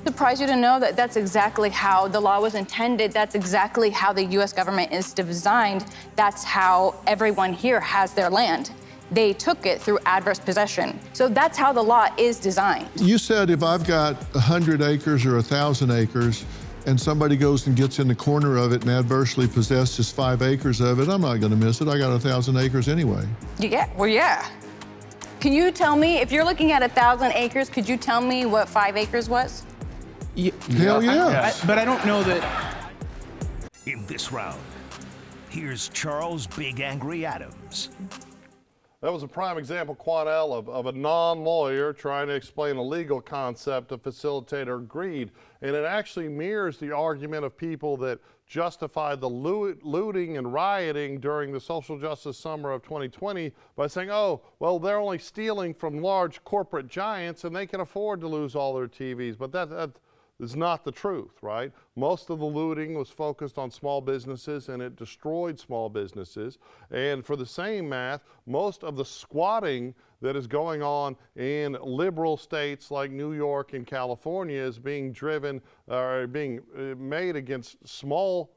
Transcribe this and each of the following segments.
surprise you to know that that's exactly how the law was intended? That's exactly how the U.S. government is designed. That's how everyone here has their land. They took it through adverse possession. So that's how the law is designed. You said if I've got 100 acres or 1,000 acres and somebody goes and gets in the corner of it and adversely possesses 5 acres of it, I'm not gonna miss it. I got 1,000 acres anyway. Yeah, well, yeah. Can you tell me, if you're looking at 1,000 acres, could you tell me what 5 acres was? Hell yeah. But I don't know that. In this round, here's Charles Big Angry Adams. That was a prime example, Quanell, of a non-lawyer trying to explain a legal concept to facilitate her greed. And it actually mirrors the argument of people that justified the looting and rioting during the social justice summer of 2020 by saying, oh, well, they're only stealing from large corporate giants and they can afford to lose all their TVs. But that is not the truth, right? Most of the looting was focused on small businesses and it destroyed small businesses. And for the same math, most of the squatting that is going on in liberal states like New York and California is being driven or being made against small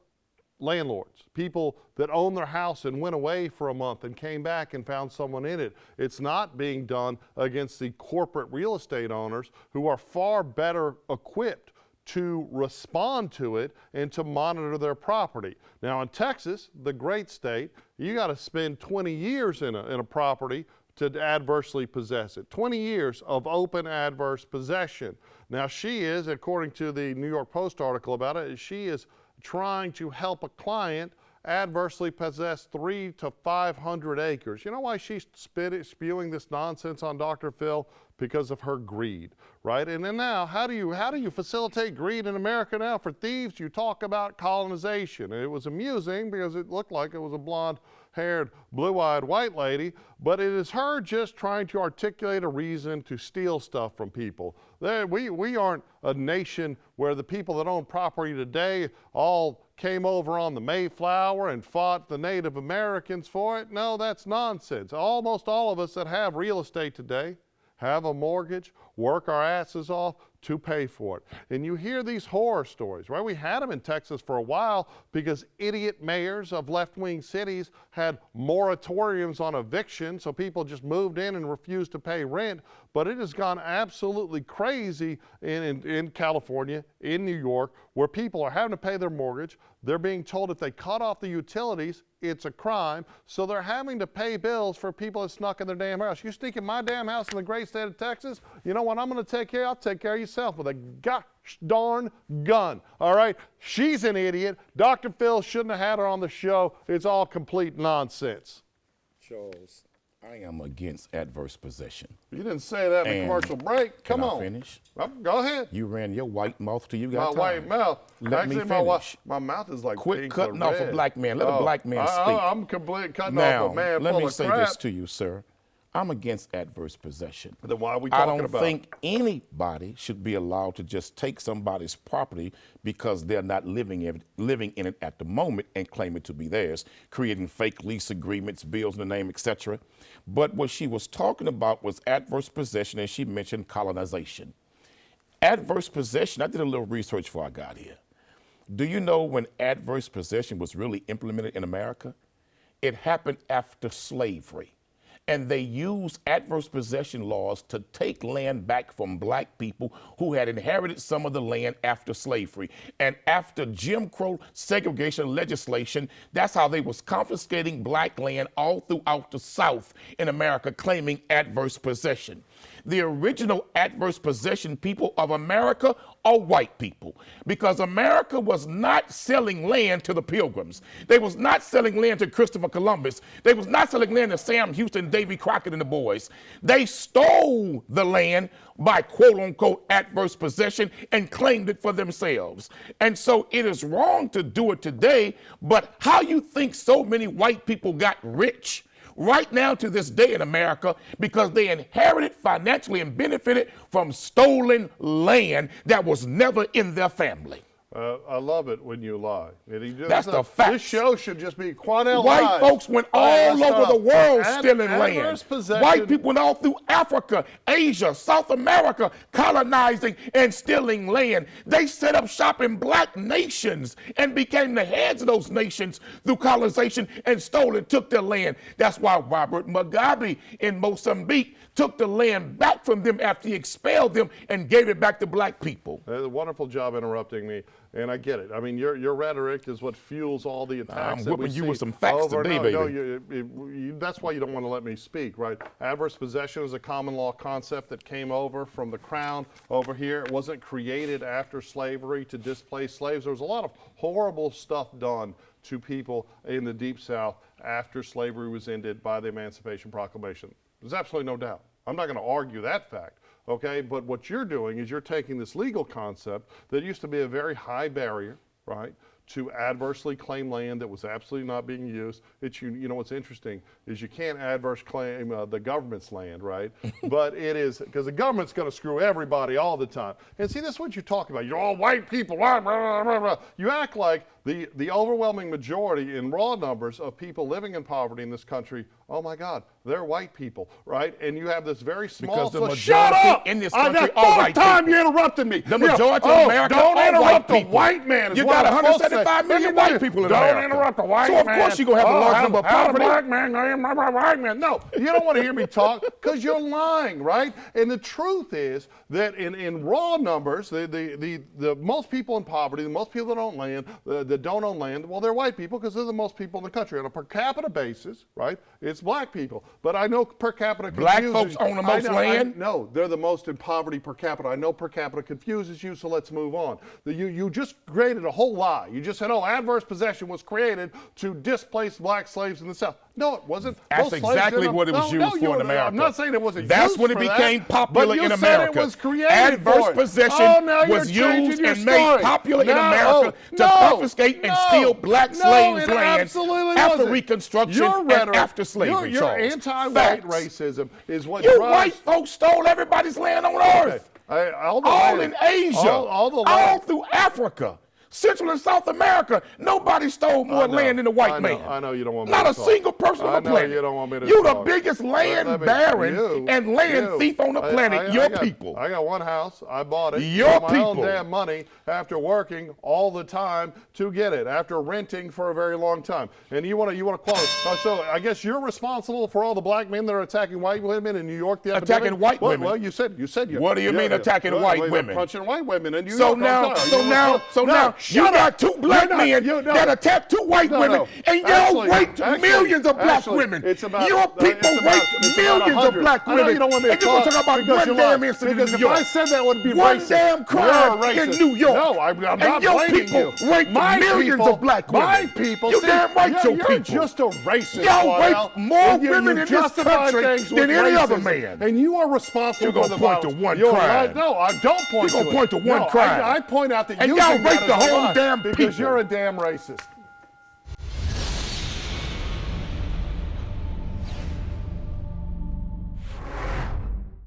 landlords, people that own their house and went away for a month and came back and found someone in it. It's not being done against the corporate real estate owners who are far better equipped to respond to it and to monitor their property. Now in Texas, the great state, you got to spend 20 years in a property to adversely possess it. 20 years of open adverse possession. Now she is, according to the New York Post article about it, she is trying to help a client adversely possess 300 to 500 acres. You know why she's spewing this nonsense on Dr. Phil? Because of her greed, right? And then now, how do you facilitate greed in America now? For thieves, you talk about colonization. And it was amusing because it looked like it was a blonde-haired, blue-eyed white lady, but it is her just trying to articulate a reason to steal stuff from people. We aren't a nation where the people that own property today all came over on the Mayflower and fought the Native Americans for it. No, that's nonsense. Almost all of us that have real estate today have a mortgage, work our asses off to pay for it. And you hear these horror stories, right? We had them in Texas for a while because idiot mayors of left-wing cities had moratoriums on eviction, so people just moved in and refused to pay rent. But it has gone absolutely crazy in California, in New York, where people are having to pay their mortgage. They're being told if they cut off the utilities, it's a crime. So they're having to pay bills for people that snuck in their damn house. You sneak in my damn house in the great state of Texas, you know what I'm gonna take care of? I'll take care of yourself with a gosh darn gun, all right? She's an idiot. Dr. Phil shouldn't have had her on the show. It's all complete nonsense. Charles, I am against adverse possession. You didn't say that in the commercial break. Come on. Finish? Go ahead. You ran your white mouth till you got my time. white mouth. Let me finish. My mouth is like Quit pink cutting or off red. a black man. Let a black man speak. I'm completely cutting now, off a man let full me of say crap. this to you, sir. I'm against adverse possession. Then why are we I talking don't about think anybody should be allowed to just take somebody's property because they're not living in it at the moment and claim it to be theirs, creating fake lease agreements, bills in the name, etc. But what she was talking about was adverse possession, and she mentioned colonization. Adverse possession, I did a little research before I got here. Do you know when adverse possession was really implemented in America? It happened after slavery. And they used adverse possession laws to take land back from black people who had inherited some of the land after slavery. And after Jim Crow segregation legislation, that's how they was confiscating black land all throughout the South in America, claiming adverse possession. The original adverse possession people of America are white people, because America was not selling land to the Pilgrims. They was not selling land to Christopher Columbus. They was not selling land to Sam Houston, Davy Crockett, and the boys. They stole the land by quote unquote adverse possession and claimed it for themselves. And so it is wrong to do it today, but how you think so many white people got rich right now to this day in America because they inherited financially and benefited from stolen land that was never in their family. I love it when you lie. That's the fact. This show should just be Quanell White lies. folks went all over the world stealing adverse land. possession. White people went all through Africa, Asia, South America, colonizing and stealing land. They set up shop in black nations and became the heads of those nations through colonization and stole and took their land. That's why Robert Mugabe in Mozambique took the land back from them after he expelled them and gave it back to black people. A wonderful job interrupting me, and I get it. I mean, your rhetoric is what fuels all the attacks. I'm that we whipping you see with some facts over. today, baby. No, that's why you don't want to let me speak, right? Adverse possession is a common law concept that came over from the crown over here. It wasn't created after slavery to displace slaves. There was a lot of horrible stuff done to people in the Deep South after slavery was ended by the Emancipation Proclamation. There's absolutely no doubt. I'm not going to argue that fact, okay? But what you're doing is you're taking this legal concept that used to be a very high barrier, right, to adversely claim land that was absolutely not being used. You know what's interesting is you can't adverse claim the government's land, right? But it is, because the government's going to screw everybody all the time. And see, this is what you're talking about. You're all white people, blah, blah, blah, blah. You act like the overwhelming majority in raw numbers of people living in poverty in this country, oh my God, they're white people, right? And you have this very small... Because the majority shut up! in this country That's are white time people. you interrupted me. The majority of America don't are interrupt white the people. white man. You got 175 million white people in America. Don't interrupt the white man. man. So of course you're going to have a large number of How poverty. black man, white man. No, you don't want to hear me talk because you're lying, right? And the truth is that in raw numbers, the most people in poverty, the most people that don't own land, well, they're white people because they're the most people in the country. On a per capita basis, right, it's black people. But I know per capita Black confuses folks own the most land? No, they're the most in poverty per capita. I know per capita confuses you, so let's move on. You just created a whole lie. You just said, oh, adverse possession was created to displace black slaves in the South. No, it wasn't. That's exactly what it was used for in America. I'm not saying it wasn't That's used when it for became that, popular but in you America. Said it was created Adverse for it. possession was used and made popular in America to confiscate and steal black slaves' land after Reconstruction and after slavery. Your anti-white racism is what you white folks stole everybody's land on Earth. All in Asia, all through Africa. Central and South America, nobody stole more land than the white man. I know you don't want me Not to a talk. single person on the planet. You don't want me to You talk. the biggest land baron and land thief on the planet. Your people. I got one house. I bought it Your with my own people. damn money after working all the time to get it, after renting for a very long time. And you want to quote. So I guess you're responsible for all the black men that are attacking white women in New York. The attacking epidemic? white women. Well, you said you. What do you mean attacking white women? Punching white women in New So York. now, you got two black men that attacked two white women, and y'all raped millions of black women. Your people raped millions of black women. You don't want me to and you're going to talk about one damn incident in New York. If I said that would be one racist. damn crime in New York. No, I'm not and your blaming people you. raped millions of black women. My people. You damn right, your people. You're just a racist. Y'all raped more women in this country than any other man. And you are responsible for the violence. You're going to point to one crime. No, I don't point to it. You're going to point to one crime. I point out that and you y'all raped the whole damn people. Because you're a damn racist.